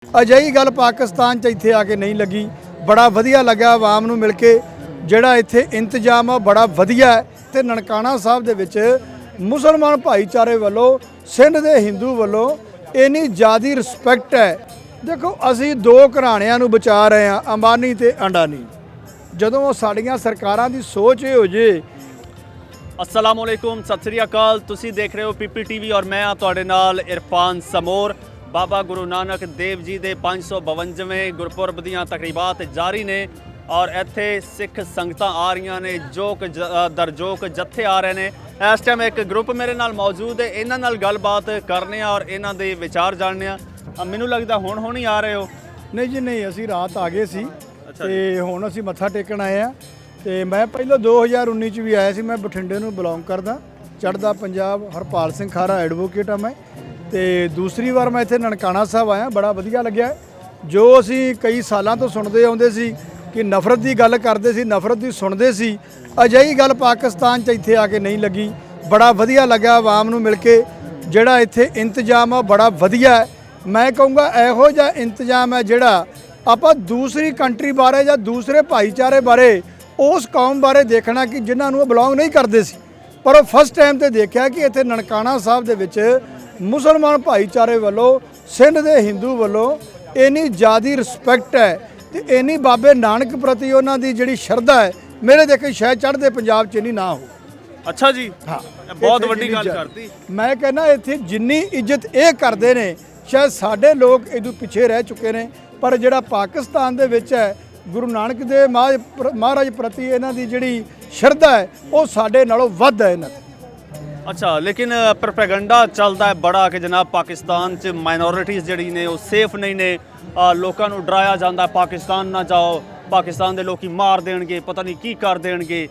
ਅਜਿਹੀ ਗੱਲ ਪਾਕਿਸਤਾਨ 'ਚ ਇੱਥੇ ਆ ਕੇ ਨਹੀਂ ਲੱਗੀ। ਬੜਾ ਵਧੀਆ ਲੱਗਾ ਆਵਾਮ ਨੂੰ ਮਿਲ ਕੇ। ਜਿਹੜਾ ਇੱਥੇ ਇੰਤਜ਼ਾਮ ਆ ਬੜਾ ਵਧੀਆ ਹੈ ਤੇ ਨਨਕਾਣਾ ਸਾਹਿਬ ਦੇ ਵਿੱਚ ਮੁਸਲਮਾਨ ਭਾਈਚਾਰੇ ਵੱਲੋਂ ਸਿੰਧ ਦੇ ਹਿੰਦੂ ਵੱਲੋਂ ਇੰਨੀ ਜ਼ਿਆਦੀ ਰਿਸਪੈਕਟ ਹੈ। ਦੇਖੋ ਅਸੀਂ ਦੋ ਘਰਾਣਿਆਂ ਨੂੰ ਬਚਾ ਰਹੇ ਹਾਂ, ਅੰਬਾਨੀ ਤੇ ਅਡਾਨੀ। ਜਦੋਂ ਸਾਡੀਆਂ ਸਰਕਾਰਾਂ ਦੀ ਸੋਚ ਇਹ ਹੋ ਜੇ। अस्सलामुअलैकुम, सत श्री अकाल। तुसी देख रहे हो PPTV और मैं हाँ तुहाडे नाल इरफान समोर। बाबा गुरु नानक देव जी के 552वें गुरपुरब दीयां तकरीबात जारी ने और इत्थे सिख संगतां आ रही ने, जोक दर जोक जत्थे आ रहे हैं। इस टाइम एक ग्रुप मेरे नाल मौजूद है, इन्हां नाल गलबात करने और इन्हां दे विचार जानने। मैनूं लगदा हुण ही आ रहे हो? नहीं जी नहीं, असी रात आ गए सी ते हुण असी मत्था टेकण आए हैं। ਤੇ ਮੈਂ ਪਹਿਲਾਂ 2019 ਚ ਵੀ ਆਇਆ ਸੀ। ਮੈਂ ਬਠਿੰਡੇ ਨੂੰ ਬਿਲੋਂਗ ਕਰਦਾ, ਚੜ੍ਹਦਾ ਪੰਜਾਬ, ਹਰਪਾਲ ਸਿੰਘ ਖਾਰਾ ਐਡਵੋਕੇਟ ਆ ਮੈਂ। ਤੇ ਦੂਸਰੀ ਵਾਰ ਮੈਂ ਇੱਥੇ ਨਨਕਾਣਾ ਸਾਹਿਬ ਆਇਆ, ਬੜਾ ਵਧੀਆ ਲੱਗਿਆ। ਜੋ ਅਸੀਂ ਕਈ ਸਾਲਾਂ ਤੋਂ ਸੁਣਦੇ ਆਉਂਦੇ ਸੀ ਕਿ ਨਫ਼ਰਤ ਦੀ ਗੱਲ ਕਰਦੇ ਸੀ, ਨਫ਼ਰਤ ਦੀ ਸੁਣਦੇ ਸੀ, ਅਜਿਹੀ ਗੱਲ ਪਾਕਿਸਤਾਨ 'ਚ ਇੱਥੇ ਆ ਕੇ ਨਹੀਂ ਲੱਗੀ। ਬੜਾ ਵਧੀਆ ਲੱਗਾ ਆਵਾਮ ਨੂੰ ਮਿਲ ਕੇ। ਜਿਹੜਾ ਇੱਥੇ ਇੰਤਜ਼ਾਮ ਆ ਬੜਾ ਵਧੀਆ ਹੈ। ਮੈਂ ਕਹੂੰਗਾ ਇਹੋ ਜਿਹਾ ਇੰਤਜ਼ਾਮ ਹੈ ਜਿਹੜਾ ਆਪਾਂ ਦੂਸਰੀ ਕੰਟਰੀ ਬਾਰੇ ਜਾਂ ਦੂਸਰੇ ਭਾਈਚਾਰੇ ਬਾਰੇ, ਉਸ ਕੌਮ ਬਾਰੇ ਦੇਖਣਾ ਕਿ ਜਿਨ੍ਹਾਂ ਨੂੰ ਉਹ ਬਿਲੋਂਗ ਨਹੀਂ ਕਰਦੇ ਸੀ, ਪਰ ਉਹ ਫਸਟ ਟਾਈਮ ਤੇ ਦੇਖਿਆ ਕਿ ਇੱਥੇ ਨਨਕਾਣਾ ਸਾਹਿਬ ਦੇ ਵਿੱਚ ਮੁਸਲਮਾਨ ਭਾਈਚਾਰੇ ਵੱਲੋਂ ਸਿੰਧ ਦੇ ਹਿੰਦੂ ਵੱਲੋਂ ਇੰਨੀ ਜ਼ਿਆਦੀ ਰਿਸਪੈਕਟ ਹੈ ਤੇ ਇੰਨੀ ਬਾਬੇ ਨਾਨਕ ਪ੍ਰਤੀ ਉਹਨਾਂ ਦੀ ਜਿਹੜੀ ਸ਼ਰਧਾ ਹੈ, ਮੇਰੇ ਦੇਖੇ ਸ਼ਾਇਦ ਚੜ੍ਹਦੇ ਪੰਜਾਬ 'ਚ ਨਹੀਂ ਨਾ ਹੋ। अच्छा जी, ਹਾਂ, बहुत वड्डी गल करती। ਮੈਂ ਕਹਿੰਦਾ ਇੱਥੇ ਜਿੰਨੀ ਇੱਜ਼ਤ ਇਹ ਕਰਦੇ ਨੇ ਸ਼ਾਇਦ ਸਾਡੇ ਲੋਕ ਇਹਦੋਂ ਪਿੱਛੇ ਰਹਿ ਚੁੱਕੇ ਨੇ। ਪਰ ਜਿਹੜਾ ਪਾਕਿਸਤਾਨ ਦੇ ਵਿੱਚ ਹੈ, ਗੁਰੂ ਨਾਨਕ ਦੇ ਮਹਾਰਾਜ ਪ੍ਰਤੀ ਇਹਨਾਂ ਦੀ ਜਿਹੜੀ ਸ਼ਰਧਾ ਹੈ ਉਹ ਸਾਡੇ ਨਾਲੋਂ ਵੱਧ ਹੈ ਇਹਨਾਂ ਦੀ। अच्छा, लेकिन प्रोपेगेंडा चलता है बड़ा कि जनाब पाकिस्तान च माइनॉरिटीज़ जिहड़ी ने वो सेफ नहीं ने, लोगों को डराया जाता है पाकिस्तान ना जाओ, पाकिस्तान के लोग मार देणगे, पता नहीं की कर देणगे।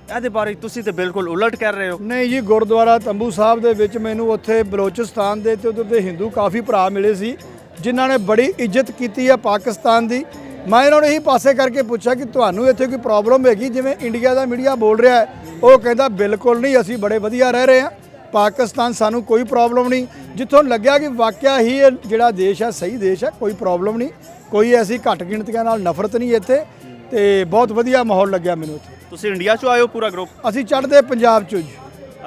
ਇਹਦੇ ਬਾਰੇ ਤੁਸੀਂ ਤੇ ਬਿਲਕੁਲ ਉਲਟ ਕਰ ਰਹੇ ਹੋ। ਨਹੀਂ ਜੀ, ਗੁਰਦੁਆਰਾ ਤੰਬੂ ਸਾਹਿਬ ਦੇ ਵਿੱਚ ਮੈਨੂੰ ਉੱਥੇ ਬਲੋਚਿਸਤਾਨ ਦੇ ਤੇ ਉਧਰ ਦੇ ਹਿੰਦੂ ਕਾਫੀ ਭਰਾ ਮਿਲੇ ਸੀ ਜਿਨ੍ਹਾਂ ਨੇ ਬੜੀ ਇੱਜ਼ਤ ਕੀਤੀ ਹੈ ਪਾਕਿਸਤਾਨ ਦੀ। ਮੈਂ ਇਹਨਾਂ ਨੂੰ ਇਹੀ ਪਾਸੇ ਕਰਕੇ ਪੁੱਛਿਆ ਕਿ ਤੁਹਾਨੂੰ ਇੱਥੇ ਕੋਈ ਪ੍ਰੋਬਲਮ ਹੈਗੀ, ਜਿਵੇਂ ਇੰਡੀਆ ਦਾ ਮੀਡੀਆ ਬੋਲ ਰਿਹਾ ਹੈ। ਉਹ ਕਹਿੰਦਾ ਬਿਲਕੁਲ ਨਹੀਂ, ਅਸੀਂ ਬੜੇ ਵਧੀਆ ਰਹਿ ਰਹੇ ਹਾਂ, ਪਾਕਿਸਤਾਨ ਸਾਨੂੰ ਕੋਈ ਪ੍ਰੋਬਲਮ ਨਹੀਂ। ਜਿੱਥੋਂ ਲੱਗਿਆ ਕਿ ਵਾਕਿਆ ਹੀ ਇਹ ਜਿਹੜਾ ਦੇਸ਼ ਹੈ ਸਹੀ ਦੇਸ਼ ਹੈ, ਕੋਈ ਪ੍ਰੋਬਲਮ ਨਹੀਂ, ਕੋਈ ਐਸੀ ਘੱਟ ਗਿਣਤੀਆਂ ਨਾਲ ਨਫ਼ਰਤ ਨਹੀਂ ਇੱਥੇ। ਤੇ ਬਹੁਤ ਵਧੀਆ ਮਾਹੌਲ ਲੱਗਿਆ ਮੈਨੂੰ ਇੱਥੇ। ਤੁਸੀਂ ਇੰਡੀਆ ਚੋਂ ਆਏ ਹੋ ਪੂਰਾ ਗਰੁੱਪ? ਅਸੀਂ ਚੜ੍ਹਦੇ ਪੰਜਾਬ ਚੋਂ ਜੀ।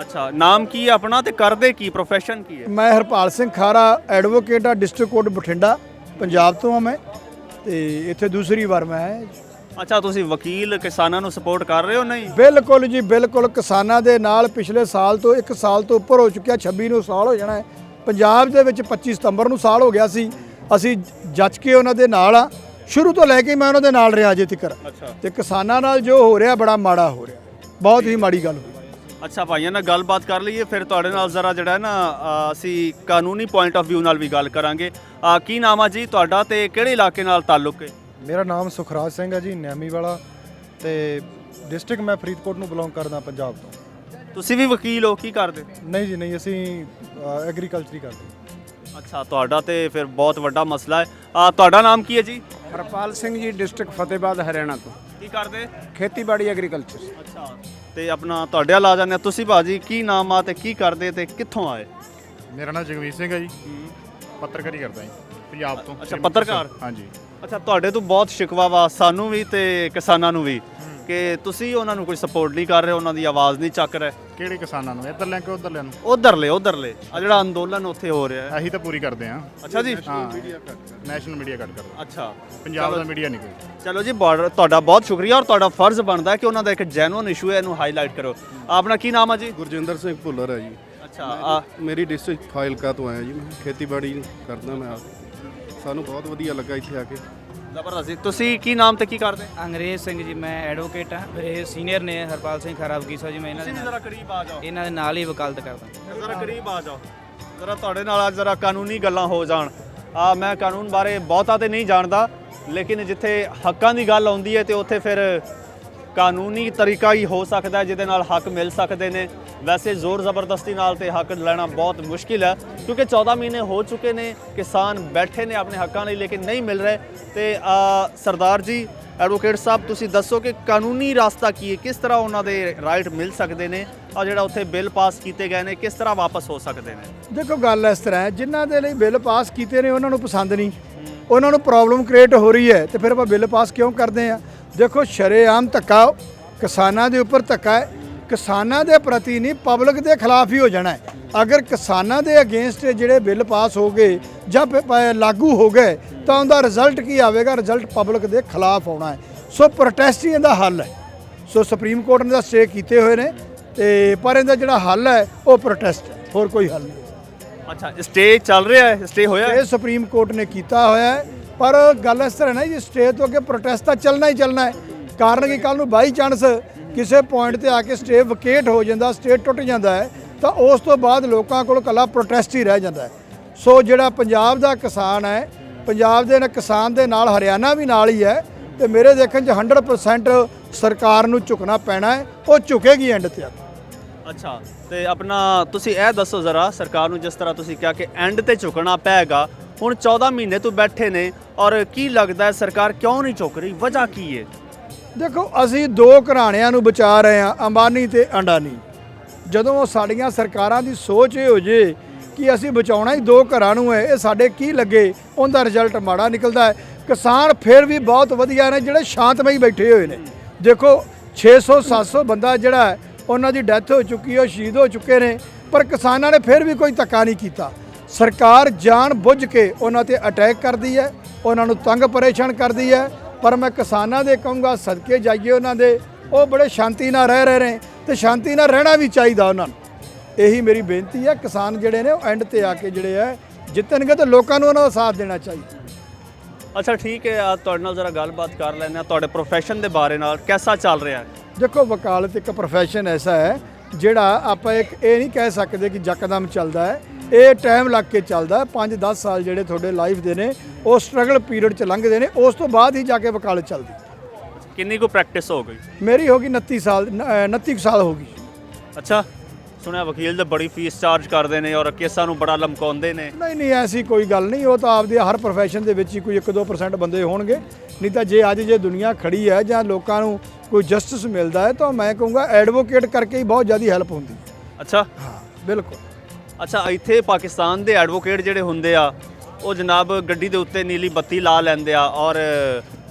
ਅੱਛਾ, ਨਾਮ ਕੀ ਹੈ ਆਪਣਾ ਤੇ ਕਰਦੇ ਕੀ, ਪ੍ਰੋਫੈਸ਼ਨ ਕੀ ਹੈ? ਮੈਂ ਹਰਪਾਲ ਸਿੰਘ ਖਾਰਾ ਐਡਵੋਕੇਟ ਆ, ਡਿਸਟ੍ਰਿਕਟ ਕੋਰਟ ਬਠਿੰਡਾ, ਪੰਜਾਬ ਤੋਂ ਆ ਮੈਂ। ਤੇ ਇੱਥੇ ਦੂਸਰੀ ਵਾਰ ਮੈਂ ਆਇਆ। ਅੱਛਾ, ਤੁਸੀਂ ਵਕੀਲ ਕਿਸਾਨਾਂ ਨੂੰ ਸਪੋਰਟ ਕਰ ਰਹੇ ਹੋ? ਨਹੀਂ, ਬਿਲਕੁਲ ਜੀ ਬਿਲਕੁਲ। ਕਿਸਾਨਾਂ ਦੇ ਨਾਲ ਪਿਛਲੇ ਸਾਲ ਤੋਂ 1 ਸਾਲ ਤੋਂ ਉੱਪਰ ਹੋ ਚੁੱਕਿਆ, 26 ਨੂੰ ਸਾਲ ਹੋ ਜਾਣਾ ਹੈ। ਪੰਜਾਬ ਦੇ ਵਿੱਚ 25 ਸਤੰਬਰ ਨੂੰ ਸਾਲ ਹੋ ਗਿਆ ਸੀ। ਅਸੀਂ ਜੱਜ ਕੇ ਉਹਨਾਂ ਦੇ ਨਾਲ ਆ, ਸ਼ੁਰੂ ਤੋਂ ਲੈ ਕੇ ਮੈਂ ਉਹਨਾਂ ਦੇ ਨਾਲ ਰਿਹਾ ਅਜੇ ਤੱਕ। ਅੱਛਾ, ਤੇ ਕਿਸਾਨਾਂ ਨਾਲ ਜੋ ਹੋ ਰਿਹਾ ਬੜਾ ਮਾੜਾ ਹੋ ਰਿਹਾ, ਬਹੁਤ ਹੀ ਮਾੜੀ ਗੱਲ ਹੋਈ। ਅੱਛਾ ਭਾਈਆਂ ਨਾਲ ਗੱਲਬਾਤ ਕਰ ਲਈਏ, ਫਿਰ ਤੁਹਾਡੇ ਨਾਲ ਜ਼ਰਾ ਜਿਹੜਾ ਹੈ ਨਾ ਅਸੀਂ ਕਾਨੂੰਨੀ ਪੁਆਇੰਟ ਆਫ ਵਿਊ ਨਾਲ ਵੀ ਗੱਲ ਕਰਾਂਗੇ। ਕੀ ਨਾਮ ਆ ਜੀ ਤੁਹਾਡਾ ਤੇ ਕਿਹੜੇ ਇਲਾਕੇ ਨਾਲ ਤਾਲੁਕ ਹੈ? ਮੇਰਾ ਨਾਮ ਸੁਖਰਾਜ ਸਿੰਘ ਹੈ ਜੀ, ਨਿਆਮੀ ਵਾਲਾ, ਤੇ ਡਿਸਟ੍ਰਿਕਟ ਮੈਂ ਫਰੀਦਕੋਟ ਨੂੰ ਬਿਲੋਂਗ ਕਰਦਾ, ਪੰਜਾਬ ਤੋਂ। ਤੁਸੀਂ ਵੀ ਵਕੀਲ ਹੋ? ਕੀ ਕਰਦੇ? ਨਹੀਂ ਜੀ ਨਹੀਂ, ਅਸੀਂ ਐਗਰੀਕਲਚਰ ਹੀ ਕਰਦੇ। ਅੱਛਾ, ਤੁਹਾਡਾ ਤੇ ਫਿਰ ਬਹੁਤ ਵੱਡਾ ਮਸਲਾ ਹੈ। ਤੁਹਾਡਾ ਨਾਮ ਕੀ ਹੈ ਜੀ? ਹਰਪਾਲ ਸਿੰਘ ਜੀ, ਡਿਸਟ੍ਰਿਕਟ ਫਤਿਹਬਾਦ, ਹਰਿਆਣਾ ਤੋਂ। ਕੀ ਕਰਦੇ? ਖੇਤੀਬਾੜੀ, ਐਗਰੀਕਲਚਰ। ਅੱਛਾ, ਤੇ ਆਪਣਾ ਤੁਹਾਡੇ ਵੱਲ ਆ ਜਾਂਦੇ ਹਾਂ। ਤੁਸੀਂ ਭਾਜੀ ਕੀ ਨਾਮ ਆ ਤੇ ਕੀ ਕਰਦੇ ਤੇ ਕਿੱਥੋਂ ਆਏ? ਮੇਰਾ ਨਾਮ ਜਗਵੀਰ ਸਿੰਘ ਹੈ ਜੀ, ਪੱਤਰਕਾਰੀ ਕਰਦਾ ਜੀ ਪੰਜਾਬ ਤੋਂ। ਅੱਛਾ, ਪੱਤਰਕਾਰ। ਹਾਂਜੀ। ਅੱਛਾ, ਤੁਹਾਡੇ ਤੋਂ ਬਹੁਤ ਸ਼ਿਕਵਾ ਵਾ ਸਾਨੂੰ ਵੀ ਤੇ ਕਿਸਾਨਾਂ ਨੂੰ ਵੀ ਕਿ ਤੁਸੀਂ ਉਹਨਾਂ ਨੂੰ ਕੋਈ ਸਪੋਰਟ ਨਹੀਂ ਕਰ ਰਹੇ, ਉਹਨਾਂ ਦੀ ਆਵਾਜ਼ ਨਹੀਂ ਚੱਕ ਰਹੇ। ਕਿਹੜੇ ਕਿਸਾਨਾਂ ਨੂੰ? ਇੱਧਰ ਲੈ ਕੇ ਉੱਧਰ ਲੈਣ? ਉਧਰਲੇ ਆ ਜਿਹੜਾ ਅੰਦੋਲਨ ਉੱਥੇ ਹੋ ਰਿਹਾ ਹੈ। ਅਸੀਂ ਤਾਂ ਪੂਰੀ ਕਰਦੇ ਹਾਂ। ਅੱਛਾ ਜੀ, ਹਾਂ, ਨੈਸ਼ਨਲ ਮੀਡੀਆ ਕੱਟ ਕਰਦਾ, ਅੱਛਾ ਪੰਜਾਬ ਦਾ ਮੀਡੀਆ ਨਹੀਂ ਕੋਈ। ਚਲੋ ਜੀ, ਤੁਹਾਡਾ ਬਹੁਤ ਸ਼ੁਕਰੀਆ ਔਰ ਤੁਹਾਡਾ ਫਰਜ਼ ਬਣਦਾ ਹੈ ਕਿ ਉਹਨਾਂ ਦਾ ਇੱਕ ਜੈਨੂਇਨ ਇਸ਼ੂ ਹੈ, ਇਹਨੂੰ ਹਾਈਲਾਈਟ ਕਰੋ। ਆਪਣਾ ਕੀ ਨਾਮ ਹੈ ਜੀ? ਗੁਰਜਿੰਦਰ ਸਿੰਘ ਭੁੱਲਰ ਹੈ ਜੀ। ਅੱਛਾ, ਮੇਰੀ ਡਿਸਟ੍ਰਿਕਟ ਫਾਜ਼ਿਲਕਾ ਤੋਂ ਆਇਆ ਜੀ। ਮੈਂ ਖੇਤੀਬਾੜੀ ਕਰਦਾ ਮੈਂ ਆਪ। ਸਾਨੂੰ ਬਹੁਤ ਵਧੀਆ ਲੱਗਾ ਇੱਥੇ ਆ ਕੇ। ਜ਼ਬਰਦਸਤ। ਤੁਸੀਂ ਕੀ ਨਾਮ ਤੇ ਕੀ ਕਰਦੇ? ਅੰਗਰੇਜ਼ ਸਿੰਘ ਜੀ, ਮੈਂ ਐਡਵੋਕੇਟ ਹਾਂ। ਮੇਰੇ ਸੀਨੀਅਰ ਨੇ ਹਰਪਾਲ ਸਿੰਘ ਖਾਰਾ ਵਕੀਲ ਸਾਹਿਬ ਜੀ। ਮੈਂ ਤੁਸੀਂ ਵੀ ਜ਼ਰਾ ਕਰੀਬ ਆ ਜਾਓ, ਇਹਨਾਂ ਦੇ ਨਾਲ ਹੀ ਵਕਾਲਤ ਕਰਦਾ। ਜ਼ਰਾ ਕਰੀਬ ਆ ਜਾਓ, ਜ਼ਰਾ ਤੁਹਾਡੇ ਨਾਲ ਅੱਜ ਜ਼ਰਾ ਕਾਨੂੰਨੀ ਗੱਲਾਂ ਹੋ ਜਾਣ। ਮੈਂ ਕਾਨੂੰਨ ਬਾਰੇ ਬਹੁਤਾ ਤੇ ਨਹੀਂ ਜਾਣਦਾ, ਲੇਕਿਨ ਜਿੱਥੇ ਹੱਕਾਂ ਦੀ ਗੱਲ ਆਉਂਦੀ ਹੈ ਤੇ ਉੱਥੇ ਫਿਰ ਕਾਨੂੰਨੀ ਤਰੀਕਾ ਹੀ ਹੋ ਸਕਦਾ ਜਿਹਦੇ ਨਾਲ ਹੱਕ ਮਿਲ ਸਕਦੇ ਨੇ। ਵੈਸੇ ਜ਼ੋਰ ਜ਼ਬਰਦਸਤੀ ਨਾਲ ਤੇ ਹੱਕ ਲੈਣਾ ਬਹੁਤ ਮੁਸ਼ਕਿਲ ਹੈ, ਕਿਉਂਕਿ 14 ਮਹੀਨੇ ਹੋ ਚੁੱਕੇ ਨੇ, ਕਿਸਾਨ ਬੈਠੇ ਨੇ ਆਪਣੇ ਹੱਕਾਂ ਲਈ ਲੇਕਿਨ ਨਹੀਂ ਮਿਲ ਰਹੇ। ਤੇ ਸਰਦਾਰ ਜੀ, ਐਡਵੋਕੇਟ ਸਾਹਿਬ, ਤੁਸੀਂ ਦੱਸੋ ਕਿ ਕਾਨੂੰਨੀ ਰਸਤਾ ਕੀ ਹੈ, ਕਿਸ ਤਰ੍ਹਾਂ ਉਹਨਾਂ ਦੇ ਰਾਈਟ ਮਿਲ ਸਕਦੇ ਨੇ ਔਰ ਜਿਹੜਾ ਉੱਥੇ ਬਿੱਲ ਪਾਸ ਕੀਤੇ ਗਏ ਨੇ ਕਿਸ ਤਰ੍ਹਾਂ ਵਾਪਸ ਹੋ ਸਕਦੇ ਨੇ? ਦੇਖੋ ਗੱਲ ਇਸ ਤਰ੍ਹਾਂ ਹੈ, ਜਿਨ੍ਹਾਂ ਦੇ ਲਈ ਬਿੱਲ ਪਾਸ ਕੀਤੇ ਨੇ ਉਹਨਾਂ ਨੂੰ ਪਸੰਦ ਨਹੀਂ, ਉਹਨਾਂ ਨੂੰ ਪ੍ਰੋਬਲਮ ਕ੍ਰੀਏਟ ਹੋ ਰਹੀ ਹੈ ਤੇ ਫਿਰ ਆਪਾਂ ਬਿੱਲ ਪਾਸ ਕਿਉਂ ਕਰਦੇ ਆ? ਦੇਖੋ ਸ਼ਰੇਆਮ ਧੱਕਾ ਕਿਸਾਨਾਂ ਦੇ ਉੱਪਰ ਧੱਕਾ ਹੈ, ਕਿਸਾਨਾਂ ਦੇ ਪ੍ਰਤੀ ਨਹੀਂ ਪਬਲਿਕ ਦੇ ਖਿਲਾਫ ਹੀ ਹੋ ਜਾਣਾ ਹੈ। ਅਗਰ ਕਿਸਾਨਾਂ ਦੇ ਅਗੇਂਸਟ ਜਿਹੜੇ ਬਿੱਲ ਪਾਸ ਹੋ ਗਏ ਜਾਂ ਲਾਗੂ ਹੋ ਗਏ ਤਾਂ ਉਹਦਾ ਰਿਜ਼ਲਟ ਕੀ ਆਵੇਗਾ? ਰਿਜ਼ਲਟ ਪਬਲਿਕ ਦੇ ਖਿਲਾਫ ਆਉਣਾ ਹੈ। ਸੋ ਪ੍ਰੋਟੈਸਟ ਹੀ ਇਹਦਾ ਹੱਲ ਹੈ। ਸੋ ਸੁਪਰੀਮ ਕੋਰਟ ਨੇ ਤਾਂ ਸਟੇ ਕੀਤੇ ਹੋਏ ਨੇ ਤੇ ਪਰ ਇਹਦਾ ਜਿਹੜਾ ਹੱਲ ਹੈ ਉਹ ਪ੍ਰੋਟੈਸਟ ਹੈ, ਹੋਰ ਕੋਈ ਹੱਲ ਨਹੀਂ। ਅੱਛਾ, ਸਟੇ ਚੱਲ ਰਿਹਾ ਹੈ, ਸਟੇ ਹੋਇਆ ਹੈ? ਇਹ ਸੁਪਰੀਮ ਕੋਰਟ ਨੇ ਕੀਤਾ ਹੋਇਆ ਹੈ, ਪਰ ਗੱਲ ਇਸ ਤਰ੍ਹਾਂ ਨਾ ਜੀ, ਸਟੇ ਤੋਂ ਅੱਗੇ ਪ੍ਰੋਟੈਸਟ ਤਾਂ ਚੱਲਣਾ ਹੀ ਚੱਲਣਾ ਹੈ। ਕਾਰਨ ਕਿ ਕੱਲ ਨੂੰ ਬਾਈ ਚਾਂਸ ਕਿਸੇ ਪੁਆਇੰਟ ਤੇ ਆ ਕੇ ਸਟੇ ਵਕੇਟ ਹੋ ਜਾਂਦਾ, ਸਟੇ ਟੁੱਟ ਜਾਂਦਾ ਹੈ ਤਾਂ ਉਸ ਤੋਂ ਬਾਅਦ ਲੋਕਾਂ ਕੋਲ ਇਕੱਲਾ ਪ੍ਰੋਟੈਸਟ ਹੀ ਰਹਿ ਜਾਂਦਾ ਹੈ। ਸੋ ਜਿਹੜਾ ਪੰਜਾਬ ਦਾ ਕਿਸਾਨ ਹੈ, ਪੰਜਾਬ ਦੇ ਕਿਸਾਨ ਦੇ ਨਾਲ ਹਰਿਆਣਾ ਵੀ ਨਾਲ ਹੀ ਹੈ ਤੇ ਮੇਰੇ ਦੇਖਣ 'ਚ 100% ਸਰਕਾਰ ਨੂੰ ਝੁਕਣਾ ਪੈਣਾ ਹੈ, ਉਹ ਝੁਕੇਗੀ ਐਂਡ ਤੇ ਆ ਕੇ। ਅੱਛਾ, ਤੇ ਆਪਣਾ ਤੁਸੀਂ ਇਹ ਦੱਸੋ ਜ਼ਰਾ, ਸਰਕਾਰ ਨੂੰ ਜਿਸ ਤਰ੍ਹਾਂ ਤੁਸੀਂ ਕਿਹਾ ਕਿ ਐਂਡ ਤੇ ਝੁਕਣਾ ਪਏਗਾ, ਹੁਣ 14 ਮਹੀਨੇ ਤੋਂ ਬੈਠੇ ਨੇ ਔਰ ਕੀ ਲੱਗਦਾ ਹੈ ਸਰਕਾਰ ਕਿਉਂ ਨਹੀਂ ਝੁਕ ਰਹੀ? ਵਜ੍ਹਾ ਕੀ ਹੈ? ਦੇਖੋ ਅਸੀਂ ਦੋ ਘਰਾਣਿਆਂ ਨੂੰ ਬਚਾ ਰਹੇ ਹਾਂ, ਅੰਬਾਨੀ ਤੇ ਅਡਾਨੀ। ਜਦੋਂ ਸਾਡੀਆਂ ਸਰਕਾਰਾਂ ਦੀ ਸੋਚ ਇਹ ਹੋ ਜੇ ਕਿ ਅਸੀਂ ਬਚਾਉਣਾ ਹੀ ਦੋ ਘਰਾਂ ਨੂੰ ਹੈ, ਇਹ ਸਾਡੇ ਕੀ ਲੱਗੇ, ਉਹਦਾ ਰਿਜ਼ਲਟ ਮਾੜਾ ਨਿਕਲਦਾ ਹੈ। ਕਿਸਾਨ ਫਿਰ ਵੀ ਬਹੁਤ ਵਧੀਆ ਨੇ ਜਿਹੜੇ ਸ਼ਾਂਤਮਈ ਬੈਠੇ ਹੋਏ ਨੇ। ਦੇਖੋ 600-700 ਬੰਦਾ ਜਿਹੜਾ ਹੈ ਉਹਨਾਂ ਦੀ ਡੈਥ ਹੋ ਚੁੱਕੀ ਹੈ, ਉਹ ਸ਼ਹੀਦ ਹੋ ਚੁੱਕੇ ਨੇ, ਪਰ ਕਿਸਾਨਾਂ ਨੇ ਫਿਰ ਵੀ ਕੋਈ ਧੱਕਾ ਨਹੀਂ ਕੀਤਾ। ਸਰਕਾਰ ਜਾਣ ਬੁੱਝ ਕੇ ਉਹਨਾਂ ਤੇ ਅਟੈਕ ਕਰਦੀ ਹੈ, ਉਹਨਾਂ ਨੂੰ ਤੰਗ ਪਰੇਸ਼ਾਨ ਕਰਦੀ ਹੈ। ਪਰ ਮੈਂ ਕਿਸਾਨਾਂ ਦੇ ਕਹੂੰਗਾ ਸਦਕੇ ਜਾਈਏ ਉਹਨਾਂ ਦੇ, ਉਹ ਬੜੇ ਸ਼ਾਂਤੀ ਨਾਲ ਰਹਿ ਰਹੇ ਨੇ ਤੇ ਸ਼ਾਂਤੀ ਨਾਲ ਰਹਿਣਾ ਵੀ ਚਾਹੀਦਾ ਉਹਨਾਂ ਨੂੰ। ਇਹੀ ਮੇਰੀ ਬੇਨਤੀ ਹੈ। ਕਿਸਾਨ ਜਿਹੜੇ ਨੇ ਉਹ ਐਂਡ ਤੇ ਆ ਕੇ ਜਿਹੜੇ ਹੈ ਜਿੱਤਣਗੇ ਤਾਂ ਲੋਕਾਂ ਨੂੰ ਉਹਨਾਂ ਦਾ ਸਾਥ ਦੇਣਾ ਚਾਹੀਦਾ। ਅੱਛਾ ਠੀਕ ਹੈ, ਤੁਹਾਡੇ ਨਾਲ ਜ਼ਰਾ ਗੱਲਬਾਤ ਕਰ ਲੈਂਦੇ ਹਾਂ ਤੁਹਾਡੇ ਪ੍ਰੋਫੈਸ਼ਨ ਦੇ ਬਾਰੇ ਨਾਲ, ਕਿਹਦਾ ਚੱਲ ਰਿਹਾ ਹੈ? ਦੇਖੋ ਵਕਾਲਤ ਇੱਕ ਪ੍ਰੋਫੈਸ਼ਨ ਐਸਾ ਹੈ ਜਿਹੜਾ ਆਪਾਂ ਇੱਕ ਇਹ ਨਹੀਂ ਕਹਿ ਸਕਦੇ ਕਿ ਯਕਦਮ ਚੱਲਦਾ ਹੈ, ਇਹ ਟਾਈਮ ਲੱਗ ਕੇ ਚੱਲਦਾ ਹੈ। 5-10 ਸਾਲ ਜਿਹੜੇ ਤੁਹਾਡੇ ਲਾਈਫ ਦੇ ਨੇ ਉਹ ਸਟਰਗਲ ਪੀਰੀਅਡ 'ਚ ਲੰਘਦੇ ਨੇ, ਉਸ ਤੋਂ ਬਾਅਦ ਹੀ ਜਾ ਕੇ ਵਕਾਲਤ ਚੱਲਦੀ। ਕਿੰਨੀ ਕੁ ਪ੍ਰੈਕਟਿਸ ਹੋ ਗਈ? ਮੇਰੀ ਹੋ ਗਈ 29 ਸਾਲ ਹੋ ਗਈ। ਅੱਛਾ, ਸੁਣਿਆ ਵਕੀਲ ਦੇ ਬੜੀ ਫੀਸ ਚਾਰਜ ਕਰਦੇ ਨੇ ਔਰ ਕੇਸਾਂ ਨੂੰ ਬੜਾ ਲਮਕਾਉਂਦੇ ਨੇ। ਨਹੀਂ ਐਸੀ ਕੋਈ ਗੱਲ ਨਹੀਂ, ਉਹ ਤਾਂ ਆਪਦੇ ਹਰ ਪ੍ਰੋਫੈਸ਼ਨ ਦੇ ਵਿੱਚ ਹੀ ਕੋਈ 1-2% ਬੰਦੇ ਹੋਣਗੇ, ਨਹੀਂ ਤਾਂ ਜੇ ਦੁਨੀਆ ਖੜੀ ਹੈ ਜਾਂ ਲੋਕਾਂ ਨੂੰ ਕੋਈ ਜਸਟਿਸ ਮਿਲਦਾ ਹੈ ਤਾਂ ਮੈਂ ਕਹੂੰਗਾ ਐਡਵੋਕੇਟ ਕਰਕੇ ਹੀ ਬਹੁਤ ਜ਼ਿਆਦਾ ਹੈਲਪ ਹੁੰਦੀ ਹੈ। ਅੱਛਾ, ਹਾਂ ਬਿਲਕੁਲ। ਅੱਛਾ, ਇੱਥੇ ਪਾਕਿਸਤਾਨ ਦੇ ਐਡਵੋਕੇਟ ਜਿਹੜੇ ਹੁੰਦੇ ਆ ਉਹ ਜਨਾਬ ਗੱਡੀ ਦੇ ਉੱਤੇ ਨੀਲੀ ਬੱਤੀ ਲਾ ਲੈਂਦੇ ਆ ਔਰ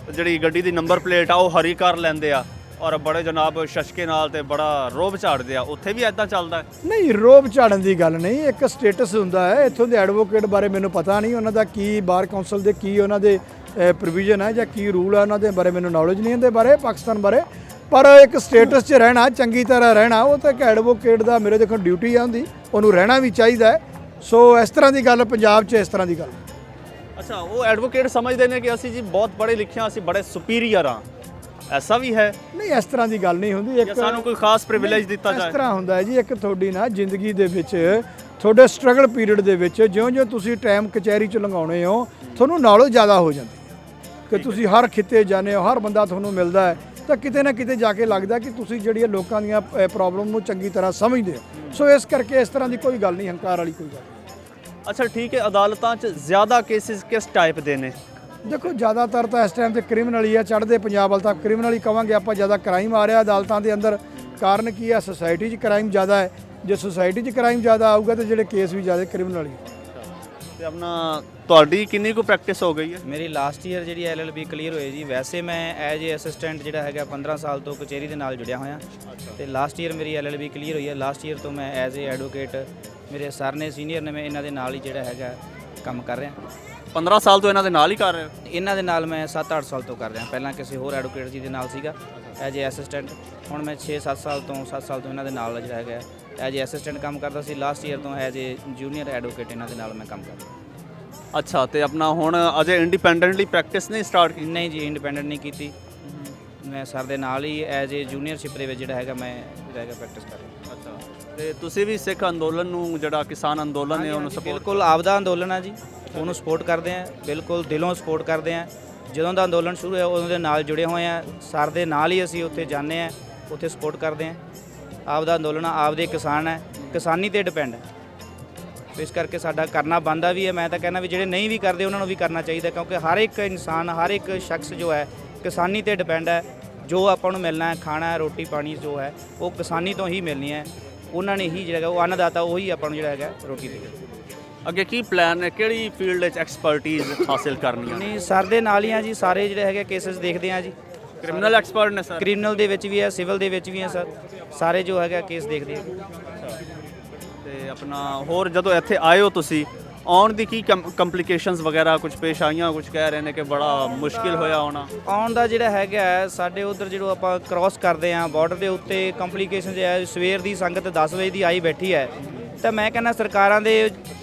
ਜਿਹੜੀ ਗੱਡੀ ਦੀ ਨੰਬਰ ਪਲੇਟ ਆ ਉਹ ਹਰੀ ਕਰ ਲੈਂਦੇ ਆ ਔਰ ਬੜੇ ਜਨਾਬ ਸ਼ਸ਼ਕੇ ਨਾਲ ਤੇ ਬੜਾ ਰੋਬ ਝਾੜਦੇ ਆ। ਉੱਥੇ ਵੀ ਐਦਾਂ ਚੱਲਦਾ ਹੈ? ਨਹੀਂ, ਰੋਬ ਝਾੜਨ ਦੀ ਗੱਲ ਨਹੀਂ, ਇੱਕ ਸਟੇਟਸ ਹੁੰਦਾ ਹੈ। ਇੱਥੋਂ ਦੇ ਐਡਵੋਕੇਟ ਬਾਰੇ ਮੈਨੂੰ ਪਤਾ ਨਹੀਂ, ਉਹਨਾਂ ਦਾ ਕੀ ਬਾਰ ਕਾਉਂਸਲ ਦੇ ਕੀ ਉਹਨਾਂ ਦੇ ਪ੍ਰੋਵੀਜ਼ਨ ਹੈ ਜਾਂ ਕੀ ਰੂਲ ਹੈ, ਉਹਨਾਂ ਦੇ ਬਾਰੇ ਮੈਨੂੰ ਨੌਲੇਜ ਨਹੀਂ ਇਹਦੇ ਬਾਰੇ ਪਾਕਿਸਤਾਨ ਬਾਰੇ। ਪਰ ਇੱਕ ਸਟੇਟਸ 'ਚ ਰਹਿਣਾ, ਚੰਗੀ ਤਰ੍ਹਾਂ ਰਹਿਣਾ, ਉਹ ਤਾਂ ਇੱਕ ਐਡਵੋਕੇਟ ਦਾ ਮੇਰੇ ਦੇਖੋ ਡਿਊਟੀ ਆ ਹੁੰਦੀ, ਉਹਨੂੰ ਰਹਿਣਾ ਵੀ ਚਾਹੀਦਾ ਹੈ। ਸੋ ਇਸ ਤਰ੍ਹਾਂ ਦੀ ਗੱਲ ਪੰਜਾਬ 'ਚ ਇਸ ਤਰ੍ਹਾਂ ਦੀ ਗੱਲ। ਅੱਛਾ, ਉਹ ਐਡਵੋਕੇਟ ਸਮਝਦੇ ਨੇ ਕਿ ਅਸੀਂ ਜੀ ਬਹੁਤ ਪੜ੍ਹੇ ਲਿਖੇ ਹਾਂ, ਅਸੀਂ ਬੜੇ ਸੁਪੀਰੀਅਰ ਹਾਂ, ਐਸਾ ਵੀ ਹੈ? ਨਹੀਂ, ਇਸ ਤਰ੍ਹਾਂ ਦੀ ਗੱਲ ਨਹੀਂ ਹੁੰਦੀ। ਇੱਕ ਸਾਨੂੰ ਕੋਈ ਖਾਸ ਪ੍ਰਿਵਿਲੇਜ ਦਿੱਤਾ ਜਾਏ? ਇਸ ਤਰ੍ਹਾਂ ਹੁੰਦਾ ਹੈ ਜੀ, ਇੱਕ ਤੁਹਾਡੀ ਨਾ ਜ਼ਿੰਦਗੀ ਦੇ ਵਿੱਚ ਤੁਹਾਡੇ ਸਟਰਗਲ ਪੀਰੀਅਡ ਦੇ ਵਿੱਚ ਜਿਉਂ-ਜਿਉਂ ਤੁਸੀਂ ਟਾਈਮ ਕਚਹਿਰੀ 'ਚ ਲੰਘਾਉਣੇ ਹੋ, ਤੁਹਾਨੂੰ ਨੌਲੇਜ ਜ਼ਿਆਦਾ ਹੋ ਜਾਂਦੀ ਹੈ ਕਿ ਤੁਸੀਂ ਹਰ ਖਿੱਤੇ ਜਾਂਦੇ ਹੋ, ਹਰ ਬੰਦਾ ਤੁਹਾਨੂੰ ਮਿਲਦਾ ਹੈ ਤਾਂ ਕਿਤੇ ਨਾ ਕਿਤੇ ਜਾ ਕੇ ਲੱਗਦਾ ਕਿ ਤੁਸੀਂ ਜਿਹੜੀਆਂ ਲੋਕਾਂ ਦੀਆਂ ਪ੍ਰੋਬਲਮ ਨੂੰ ਚੰਗੀ ਤਰ੍ਹਾਂ ਸਮਝਦੇ ਹੋ। ਸੋ ਇਸ ਕਰਕੇ ਇਸ ਤਰ੍ਹਾਂ ਦੀ ਕੋਈ ਗੱਲ ਨਹੀਂ, ਹੰਕਾਰ ਵਾਲੀ ਕੋਈ ਗੱਲ ਨਹੀਂ। ਅੱਛਾ ਠੀਕ ਹੈ, ਅਦਾਲਤਾਂ 'ਚ ਜ਼ਿਆਦਾ ਕੇਸਿਸ ਕਿਸ ਟਾਈਪ ਦੇ ਨੇ? ਦੇਖੋ ਜ਼ਿਆਦਾਤਰ ਤਾਂ ਇਸ ਟਾਈਮ ਤੇ ਕ੍ਰਿਮੀਨਲ ਹੀ ਆ, ਚੜ੍ਹਦੇ ਪੰਜਾਬ ਵੱਲ ਤਾਂ ਕ੍ਰਿਮੀਨਲ ਹੀ ਕਵਾਂਗੇ ਆਪਾਂ। ਜ਼ਿਆਦਾ ਕ੍ਰਾਈਮ ਆ ਰਿਹਾ ਅਦਾਲਤਾਂ ਦੇ ਅੰਦਰ, ਕਾਰਨ ਕੀ ਆ? ਸੋਸਾਇਟੀ 'ਚ ਕ੍ਰਾਈਮ ਜ਼ਿਆਦਾ ਹੈ। ਜੇ ਸੋਸਾਇਟੀ 'ਚ ਕ੍ਰਾਈਮ ਜ਼ਿਆਦਾ ਆਊਗਾ ਤਾਂ ਜਿਹੜੇ ਕੇਸ ਵੀ ਜ਼ਿਆਦਾ ਕ੍ਰਿਮੀਨਲ ਹੀ। ਤੇ ਆਪਣਾ ਤੁਹਾਡੀ ਕਿੰਨੀ ਕੁ ਪ੍ਰੈਕਟਿਸ ਹੋ ਗਈ ਹੈ? ਮੇਰੀ ਲਾਸਟ ਈਅਰ ਜਿਹੜੀ LLB ਕਲੀਅਰ ਹੋਈ ਜੀ। ਵੈਸੇ ਮੈਂ ਐਜ ਏ ਅਸਿਸਟੈਂਟ ਜਿਹੜਾ ਹੈਗਾ 15 ਸਾਲ ਤੋਂ ਕਚਹਿਰੀ ਦੇ ਨਾਲ ਜੁੜਿਆ ਹੋਇਆ ਤੇ ਲਾਸਟ ਈਅਰ ਮੇਰੀ LLB ਕਲੀਅਰ ਹੋਈ ਹੈ। ਲਾਸਟ ਈਅਰ ਤੋਂ ਮੈਂ ਐਜ ਏ ਐਡਵੋਕੇਟ, ਮੇਰੇ ਸਰ ਨੇ ਸੀਨੀਅਰ ਨੇ, ਮੈਂ ਇਹਨਾਂ ਦੇ ਨਾਲ ਹੀ ਜਿਹੜਾ ਹੈਗਾ ਕੰਮ ਕਰ ਰਿਹਾ। 15 ਸਾਲ ਤੋਂ ਇਹਨਾਂ ਦੇ ਨਾਲ ਹੀ ਕਰ ਰਹੇ ਹੋ? ਇਹਨਾਂ ਦੇ ਨਾਲ ਮੈਂ 7-8 ਸਾਲ ਤੋਂ ਕਰ ਰਿਹਾ। ਪਹਿਲਾਂ ਕਿਸੇ ਹੋਰ ਐਡਵੋਕੇਟ ਜੀ ਦੇ ਨਾਲ ਸੀਗਾ ਐਜ ਏ ਅਸਿਸਟੈਂਟ। ਹੁਣ ਮੈਂ 6-7 ਸਾਲ ਤੋਂ ਇਹਨਾਂ ਦੇ ਨਾਲ ਜਿਹੜਾ ਹੈਗਾ ਐਜ ਏ ਅਸਿਸਟੈਂਟ ਕੰਮ ਕਰਦਾ ਸੀ। ਲਾਸਟ ਈਅਰ ਤੋਂ ਐਜ ਏ ਜੂਨੀਅਰ ਐਡਵੋਕੇਟ ਇਹਨਾਂ ਦੇ ਨਾਲ ਮੈਂ ਕੰਮ ਕਰਦਾ। ਅੱਛਾ, ਤੇ ਆਪਣਾ ਹੁਣ ਅਜੇ ਇੰਡੀਪੈਂਡੈਂਟਲੀ ਪ੍ਰੈਕਟਿਸ ਨਹੀਂ ਸਟਾਰਟ ਕੀਤੀ? ਨਹੀਂ ਜੀ, ਇੰਡੀਪੈਂਡੈਂਟ ਨਹੀਂ ਕੀਤੀ। ਮੈਂ ਸਰ ਦੇ ਨਾਲ ਹੀ ਐਜ ਏ ਜੂਨੀਅਰਸ਼ਿਪ ਦੇ ਵਿੱਚ ਜਿਹੜਾ ਹੈਗਾ ਮੈਂ ਪ੍ਰੈਕਟਿਸ ਕਰ ਰਿਹਾ। ਅੱਛਾ, ਤੇ ਤੁਸੀਂ ਵੀ ਸਿੱਖ ਅੰਦੋਲਨ ਨੂੰ, ਜਿਹੜਾ ਕਿਸਾਨ ਅੰਦੋਲਨ ਹੈ, ਉਹਨੂੰ ਸਪੋਰਟ? ਬਿਲਕੁਲ ਆਪਦਾ ਅੰਦੋਲਨ ਹੈ ਜੀ, ਉਹਨੂੰ ਸਪੋਰਟ ਕਰਦੇ ਆ, ਬਿਲਕੁਲ ਦਿਲੋਂ ਸਪੋਰਟ ਕਰਦੇ ਆ। ਜਦੋਂ ਦਾ ਅੰਦੋਲਨ ਸ਼ੁਰੂ ਹੋਇਆ ਉਦੋਂ ਦੇ ਨਾਲ ਜੁੜੇ ਹੋਏ ਆ। ਸਰ ਦੇ ਨਾਲ ਹੀ ਅਸੀਂ ਉੱਥੇ ਜਾਂਦੇ ਆ, ਉੱਥੇ ਸਪੋਰਟ ਕਰਦੇ ਆ। ਆਪਦਾ ਅੰਦੋਲਨ ਆਪਦੇ ਕਿਸਾਨ ਹੈ, ਕਿਸਾਨੀ ਤੇ ਡਿਪੈਂਡ ਹੈ। ਇਸ ਕਰਕੇ ਸਾਡਾ ਕਰਨਾ ਬਣਦਾ ਵੀ ਹੈ। ਮੈਂ ਤਾਂ ਕਹਿੰਦਾ ਵੀ ਜਿਹੜੇ ਨਹੀਂ ਵੀ ਕਰਦੇ ਉਹਨਾਂ ਨੂੰ ਵੀ ਕਰਨਾ ਚਾਹੀਦਾ, ਕਿਉਂਕਿ ਹਰ ਇੱਕ ਇਨਸਾਨ, ਹਰ ਇੱਕ ਸ਼ਖਸ ਜੋ ਹੈ ਕਿਸਾਨੀ ਤੇ ਡਿਪੈਂਡ ਹੈ। ਜੋ ਆਪਾਂ ਨੂੰ ਮਿਲਣਾ ਹੈ, ਖਾਣਾ ਹੈ, ਰੋਟੀ ਪਾਣੀ ਜੋ ਹੈ ਉਹ ਕਿਸਾਨੀ ਤੋਂ ਹੀ ਮਿਲਣੀ ਹੈ। ਉਹਨਾਂ ਨੇ ਹੀ ਜਿਹੜਾ ਉਹ ਅੰਨਦਾਤਾ ਉਹੀ ਆਪਾਂ ਨੂੰ ਜਿਹੜਾ ਹੈਗਾ ਰੋਟੀ ਦੇਗਾ। ਅੱਗੇ ਕੀ ਪਲਾਨ ਹੈ, ਕਿਹੜੀ ਫੀਲਡ ਵਿੱਚ ਐਕਸਪਰਟਿਜ਼ ਹਾਸਿਲ ਕਰਨੀ ਹੈ? ਨਹੀਂ ਸਰ ਦੇ ਨਾਲ ਹੀ ਆ ਜੀ, ਸਾਰੇ ਜਿਹੜੇ ਹੈਗੇ ਕੇਸਸ ਦੇਖਦੇ ਆ ਜੀ। ਕ੍ਰਿਮੀਨਲ ਐਕਸਪਰਟ ਨੇ ਸਰ? ਕ੍ਰਿਮੀਨਲ ਦੇ ਵਿੱਚ ਵੀ ਹੈ, ਸਿਵਲ ਦੇ ਵਿੱਚ ਵੀ ਹੈ ਸਰ, ਸਾਰੇ ਜੋ ਹੈਗਾ ਕੇਸ ਦੇਖਦੇ ਆ। ਤੇ ਆਪਣਾ ਹੋਰ ਜਦੋਂ ਇੱਥੇ ਆਏ ਹੋ ਤੁਸੀਂ, ਆਉਣ ਦੀ ਕੀ ਕੰਪਲਿਕੇਸ਼ਨਸ ਵਗੈਰਾ ਕੁਝ ਪੇਸ਼ ਆਈਆਂ? ਕੁਝ ਕਹਿ ਰਹੇ ਨੇ ਕਿ ਬੜਾ ਮੁਸ਼ਕਿਲ ਹੋਇਆ ਆਉਣਾ। ਆਉਣ ਦਾ ਜਿਹੜਾ ਹੈਗਾ ਹੈ, ਸਾਡੇ ਉਧਰ ਜਦੋਂ ਆਪਾਂ ਕ੍ਰਾਸ ਕਰਦੇ ਆ ਬਾਰਡਰ ਦੇ ਉੱਤੇ, ਕੰਪਲਿਕੇਸ਼ਨ ਜੇ ਹੈ, ਸਵੇਰ ਦੀ ਸੰਗਤ 10 ਵਜੇ ਦੀ ਆਈ ਬੈਠੀ ਹੈ। ਤਾਂ ਮੈਂ ਕਹਿੰਦਾ ਸਰਕਾਰਾਂ ਦੇ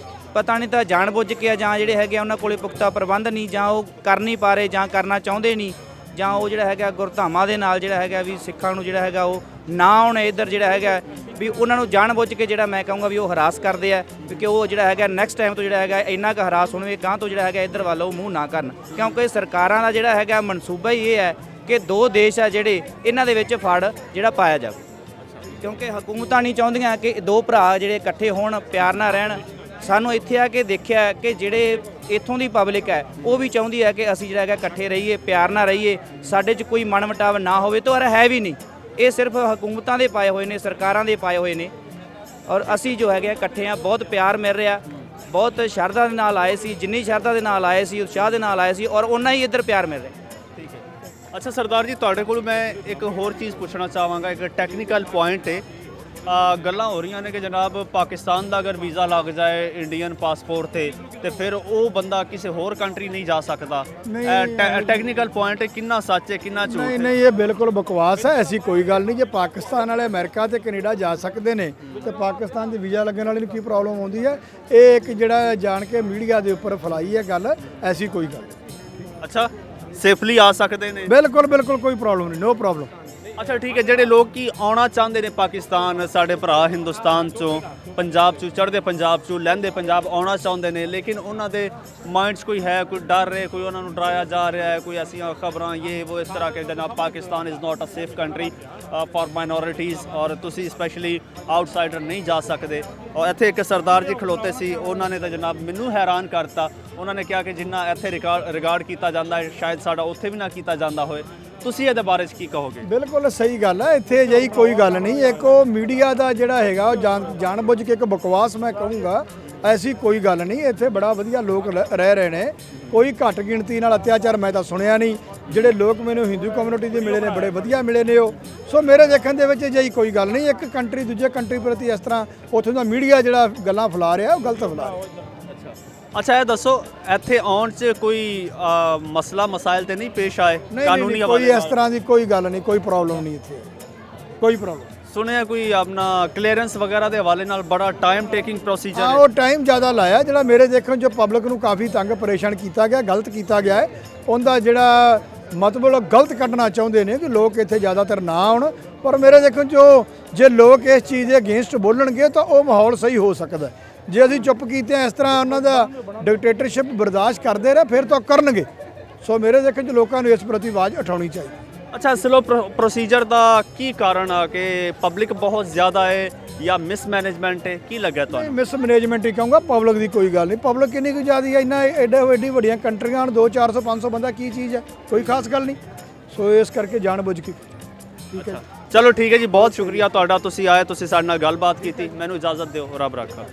ਪਤਾ ਨਹੀਂ ਤਾਂ ਜਾਣਬੁੱਝ ਕੇ ਆ, ਜਾਂ ਜਿਹੜੇ ਹੈਗੇ ਉਹਨਾਂ ਕੋਲੇ ਪੁਖਤਾ ਪ੍ਰਬੰਧ ਨਹੀਂ, ਜਾਂ ਉਹ ਕਰ ਨਹੀਂ ਪਾ ਰਹੇ, ਜਾਂ ਕਰਨਾ ਚਾਹੁੰਦੇ ਨਹੀਂ, ਜਾਂ ਉਹ ਜਿਹੜਾ ਹੈਗਾ ਗੁਰਧਾਮਾਂ ਦੇ ਨਾਲ ਜਿਹੜਾ ਹੈਗਾ ਵੀ ਸਿੱਖਾਂ ਨੂੰ ਜਿਹੜਾ ਹੈਗਾ ਉਹ ਨਾ ਆਉਣ ਇੱਧਰ ਜਿਹੜਾ ਹੈਗਾ ਵੀ ਉਹਨਾਂ ਨੂੰ ਜਾਣਬੁੱਝ ਕੇ ਜਿਹੜਾ ਮੈਂ ਕਹੂੰਗਾ ਵੀ ਉਹ ਹਰਾਸ ਕਰਦੇ ਆ, ਕਿਉਂਕਿ ਉਹ ਜਿਹੜਾ ਹੈਗਾ ਨੈਕਸਟ ਟਾਈਮ ਤੋਂ ਜਿਹੜਾ ਹੈਗਾ ਇੰਨਾ ਕੁ ਹਰਾਸ ਹੋਣਗੇ ਗਾਂ ਤੋਂ ਜਿਹੜਾ ਹੈਗਾ ਇੱਧਰ ਵੱਲ ਉਹ ਮੂੰਹ ਨਾ ਕਰਨ, ਕਿਉਂਕਿ ਸਰਕਾਰਾਂ ਦਾ ਜਿਹੜਾ ਹੈਗਾ ਮਨਸੂਬਾ ਹੀ ਇਹ ਹੈ ਕਿ ਦੋ ਦੇਸ਼ ਆ ਜਿਹੜੇ ਇਹਨਾਂ ਦੇ ਵਿੱਚ ਫੜ ਜਿਹੜਾ ਪਾਇਆ ਜਾਵੇ, ਕਿਉਂਕਿ ਹਕੂਮਤਾਂ ਨਹੀਂ ਚਾਹੁੰਦੀਆਂ ਕਿ ਦੋ ਭਰਾ ਜਿਹੜੇ ਇਕੱਠੇ ਹੋਣ, ਪਿਆਰ ਨਾਲ ਰਹਿਣ। ਸਾਨੂੰ ਇੱਥੇ ਆ ਕੇ ਦੇਖਿਆ ਕਿ ਜਿਹੜੇ ਇੱਥੋਂ ਦੀ ਪਬਲਿਕ ਹੈ ਉਹ ਵੀ ਚਾਹੁੰਦੀ ਹੈ ਕਿ ਅਸੀਂ ਜਿਹੜਾ ਹੈਗਾ ਇਕੱਠੇ ਰਹੀਏ, ਪਿਆਰ ਨਾਲ ਰਹੀਏ, ਸਾਡੇ 'ਚ ਕੋਈ ਮਨਮਟਾਵ ਨਾ ਹੋਵੇ। ਤਾਂ ਹੈ ਵੀ ਨਹੀਂ, ਇਹ ਸਿਰਫ ਹਕੂਮਤਾਂ ਦੇ ਪਾਏ ਹੋਏ ਨੇ, ਸਰਕਾਰਾਂ ਦੇ ਪਾਏ ਹੋਏ ਨੇ, ਔਰ ਅਸੀਂ ਜੋ ਹੈਗੇ ਇਕੱਠੇ ਆ। ਬਹੁਤ ਪਿਆਰ ਮਿਲ ਰਿਹਾ, ਬਹੁਤ ਸ਼ਰਧਾ ਦੇ ਨਾਲ ਆਏ ਸੀ, ਜਿੰਨੀ ਸ਼ਰਧਾ ਦੇ ਨਾਲ ਆਏ ਸੀ, ਉਤਸ਼ਾਹ ਦੇ ਨਾਲ ਆਏ ਸੀ, ਔਰ ਓਨਾ ਹੀ ਇੱਧਰ ਪਿਆਰ ਮਿਲ ਰਿਹਾ। ਠੀਕ ਹੈ। ਅੱਛਾ ਸਰਦਾਰ ਜੀ, ਤੁਹਾਡੇ ਕੋਲ ਮੈਂ ਇੱਕ ਹੋਰ ਚੀਜ਼ ਪੁੱਛਣਾ ਚਾਹਾਂਗਾ, ਇੱਕ ਟੈਕਨੀਕਲ ਪੁਆਇੰਟ ਹੈ। ਗੱਲਾਂ ਹੋ ਰਹੀਆਂ ਨੇ ਕਿ ਜਨਾਬ ਪਾਕਿਸਤਾਨ ਦਾ ਅਗਰ ਵੀਜ਼ਾ ਲੱਗ ਜਾਏ ਇੰਡੀਅਨ ਪਾਸਪੋਰਟ ਤੇ ਫਿਰ ਉਹ ਬੰਦਾ ਕਿਸੇ ਹੋਰ ਕੰਟਰੀ ਨਹੀਂ ਜਾ ਸਕਦਾ। ਟੈਕਨੀਕਲ ਪੁਆਇੰਟ ਹੈ, ਕਿੰਨਾ ਸੱਚ ਹੈ ਕਿੰਨਾ ਝੂਠ ਹੈ? ਨਹੀਂ ਇਹ ਬਿਲਕੁਲ ਬਕਵਾਸ ਹੈ, ਐਸੀ ਕੋਈ ਗੱਲ ਨਹੀਂ। ਜੇ ਪਾਕਿਸਤਾਨ ਵਾਲੇ ਅਮਰੀਕਾ ਤੇ ਕੈਨੇਡਾ ਜਾ ਸਕਦੇ ਨੇ ਤੇ ਪਾਕਿਸਤਾਨ ਦੇ ਵੀਜ਼ਾ ਲੱਗਣ ਵਾਲੇ ਨੂੰ ਕੀ ਪ੍ਰੋਬਲਮ ਆਉਂਦੀ ਹੈ? ਇਹ ਇੱਕ ਜਿਹੜਾ ਜਾਣ ਕੇ ਮੀਡੀਆ ਦੇ ਉੱਪਰ ਫੈਲਾਈ ਹੈ ਗੱਲ, ਐਸੀ ਕੋਈ ਗੱਲ ਨਹੀਂ। ਅੱਛਾ, ਸੇਫਲੀ ਆ ਸਕਦੇ ਨੇ? ਬਿਲਕੁਲ ਬਿਲਕੁਲ ਕੋਈ ਪ੍ਰੋਬਲਮ ਨਹੀਂ, ਨੋ ਪ੍ਰੋਬਲਮ। ਅੱਛਾ ਠੀਕ ਹੈ, ਜਿਹੜੇ ਲੋਕ ਕੀ ਆਉਣਾ ਚਾਹੁੰਦੇ ਨੇ ਪਾਕਿਸਤਾਨ, ਸਾਡੇ ਭਰਾ ਹਿੰਦੁਸਤਾਨ ਚੋਂ, ਪੰਜਾਬ ਚੋਂ, ਚੜ੍ਹਦੇ ਪੰਜਾਬ ਚੋਂ, ਲਹਿੰਦੇ ਪੰਜਾਬ ਆਉਣਾ ਚਾਹੁੰਦੇ ਨੇ, ਲੇਕਿਨ ਉਹਨਾਂ ਦੇ ਮਾਈਂਡ 'ਚ ਕੋਈ ਹੈ, ਕੋਈ ਡਰ ਹੈ, ਕੋਈ ਉਹਨਾਂ ਨੂੰ ਡਰਾਇਆ ਜਾ ਰਿਹਾ ਹੈ, ਕੋਈ ਐਸੀਆਂ ਖਬਰਾਂ ਇਹ ਉਹ ਇਸ ਤਰ੍ਹਾਂ ਕਿ ਜਨਾਬ Pakistan is not a safe country for minorities, ਔਰ ਤੁਸੀਂ ਸਪੈਸ਼ਲੀ ਆਊਟਸਾਈਡਰ ਨਹੀਂ ਜਾ ਸਕਦੇ। ਔਰ ਇੱਥੇ ਇੱਕ ਸਰਦਾਰ ਜੀ ਖਲੋਤੇ ਸੀ, ਉਹਨਾਂ ਨੇ ਤਾਂ ਜਨਾਬ ਮੈਨੂੰ ਹੈਰਾਨ ਕਰਤਾ। ਉਹਨਾਂ ਨੇ ਕਿਹਾ ਕਿ ਜਿੰਨਾ ਇੱਥੇ ਰਿਗਾਰਡ ਕੀਤਾ ਜਾਂਦਾ ਹੈ ਸ਼ਾਇਦ ਸਾਡਾ ਉੱਥੇ ਵੀ ਨਾ ਕੀਤਾ ਜਾਂਦਾ ਹੋਏ। ਤੁਸੀਂ ਇਹਦੇ ਬਾਰੇ 'ਚ ਕੀ ਕਹੋਗੇ? ਬਿਲਕੁਲ ਸਹੀ ਗੱਲ ਹੈ, ਇੱਥੇ ਅਜਿਹੀ ਕੋਈ ਗੱਲ ਨਹੀਂ। ਇੱਕ ਉਹ ਮੀਡੀਆ ਦਾ ਜਿਹੜਾ ਹੈਗਾ ਉਹ ਜਾਣਬੁੱਝ ਕੇ ਇੱਕ ਬਕਵਾਸ ਮੈਂ ਕਹੂੰਗਾ, ਐਸੀ ਕੋਈ ਗੱਲ ਨਹੀਂ। ਇੱਥੇ ਬੜਾ ਵਧੀਆ ਲੋਕ ਰਹਿ ਰਹੇ ਨੇ, ਕੋਈ ਘੱਟ ਗਿਣਤੀ ਨਾਲ ਅਤਿਆਚਾਰ ਮੈਂ ਤਾਂ ਸੁਣਿਆ ਨਹੀਂ। ਜਿਹੜੇ ਲੋਕ ਮੈਨੂੰ ਹਿੰਦੂ ਕਮਿਊਨਿਟੀ ਦੇ ਮਿਲੇ ਨੇ ਬੜੇ ਵਧੀਆ ਮਿਲੇ ਨੇ ਉਹ। ਸੋ ਮੇਰੇ ਦੇਖਣ ਦੇ ਵਿੱਚ ਅਜਿਹੀ ਕੋਈ ਗੱਲ ਨਹੀਂ। ਇੱਕ ਕੰਟਰੀ ਦੂਜੇ ਕੰਟਰੀ ਪ੍ਰਤੀ ਇਸ ਤਰ੍ਹਾਂ ਉੱਥੋਂ ਦਾ ਮੀਡੀਆ ਜਿਹੜਾ ਗੱਲਾਂ ਫੈਲਾ ਰਿਹਾ ਉਹ ਗਲਤ ਫੈਲਾ ਰਿਹਾ। ਅੱਛਾ ਇਹ ਦੱਸੋ, ਇੱਥੇ ਆਉਣ 'ਚ ਕੋਈ ਮਸਲਾ ਮਸਾਇਲ ਤੇ ਨਹੀਂ ਪੇਸ਼ ਆਏ ਕਾਨੂੰਨੀ ਕੋਈ ਇਸ ਤਰ੍ਹਾਂ ਦੀ ਕੋਈ ਗੱਲ ਨਹੀਂ, ਕੋਈ ਪ੍ਰੋਬਲਮ ਨਹੀਂ ਇੱਥੇ, ਕੋਈ ਪ੍ਰੋਬਲਮ। ਸੁਣਿਆ ਕੋਈ ਆਪਣਾ ਕਲੀਅਰੈਂਸ ਵਗੈਰਾ ਦੇ ਹਵਾਲੇ ਨਾਲ ਬੜਾ ਟਾਈਮ ਟੇਕਿੰਗ ਪ੍ਰੋਸੀਜਰ ਹਾਂ, ਹੈ? ਉਹ ਟਾਈਮ ਜ਼ਿਆਦਾ ਲਾਇਆ, ਜਿਹੜਾ ਮੇਰੇ ਦੇਖਣ 'ਚ ਪਬਲਿਕ ਨੂੰ ਕਾਫੀ ਤੰਗ ਪਰੇਸ਼ਾਨ ਕੀਤਾ ਗਿਆ, ਗਲਤ ਕੀਤਾ ਗਿਆ ਹੈ। ਉਹਦਾ ਜਿਹੜਾ ਮਤਲਬ ਗਲਤ ਕੱਢਣਾ ਚਾਹੁੰਦੇ ਨੇ ਕਿ ਲੋਕ ਇੱਥੇ ਜ਼ਿਆਦਾਤਰ ਨਾ ਆਉਣ, ਪਰ ਮੇਰੇ ਦੇਖਣ 'ਚ ਜੇ ਲੋਕ ਇਸ ਚੀਜ਼ ਦੇ ਅਗੇਂਸਟ ਬੋਲਣਗੇ ਤਾਂ ਉਹ ਮਾਹੌਲ ਸਹੀ ਹੋ ਸਕਦਾ। ਜੇ ਅਸੀਂ ਚੁੱਪ ਕੀਤੇ ਇਸ ਤਰ੍ਹਾਂ ਉਹਨਾਂ ਦਾ ਡਿਕਟੇਟਰਸ਼ਿਪ ਬਰਦਾਸ਼ਤ ਕਰਦੇ ਰਹੇ ਫਿਰ ਤਾਂ ਕਰਨਗੇ। ਸੋ ਮੇਰੇ ਦੇਖਣ 'ਚ ਲੋਕਾਂ ਨੂੰ ਇਸ ਪ੍ਰਤੀ ਆਵਾਜ਼ ਉਠਾਉਣੀ ਚਾਹੀਦੀ। ਅੱਛਾ, ਸਲੋ ਪ੍ਰੋਸੀਜਰ ਦਾ ਕੀ ਕਾਰਨ ਆ ਕਿ ਪਬਲਿਕ ਬਹੁਤ ਜ਼ਿਆਦਾ ਹੈ ਜਾਂ ਮਿਸਮੈਨੇਜਮੈਂਟ ਹੈ? ਕੀ ਲੱਗਿਆ ਤੁਹਾਨੂੰ? ਮਿਸ ਮੈਨੇਜਮੈਂਟ ਹੀ ਕਹੂੰਗਾ, ਪਬਲਿਕ ਦੀ ਕੋਈ ਗੱਲ ਨਹੀਂ। ਪਬਲਿਕ ਕਿੰਨੀ ਕੁ ਜ਼ਿਆਦਾ ਹੈ, ਇੰਨਾ ਐਡੀ ਵੱਡੀਆਂ ਕੰਟਰੀਆਂ ਹਨ, 200 400 500 ਬੰਦਾ ਕੀ ਚੀਜ਼ ਹੈ, ਕੋਈ ਖਾਸ ਗੱਲ ਨਹੀਂ। ਸੋ ਇਸ ਕਰਕੇ ਜਾਣਬੁੱਝ ਕੇ ਠੀਕ ਹੈ। ਚਲੋ ਠੀਕ ਹੈ ਜੀ, ਬਹੁਤ ਸ਼ੁਕਰੀਆ ਤੁਹਾਡਾ, ਤੁਸੀਂ ਆਏ, ਤੁਸੀਂ ਸਾਡੇ ਨਾਲ ਗੱਲਬਾਤ ਕੀਤੀ। ਮੈਨੂੰ ਇਜਾਜ਼ਤ ਦਿਓ, ਰੱਬ ਰਾਖਾ।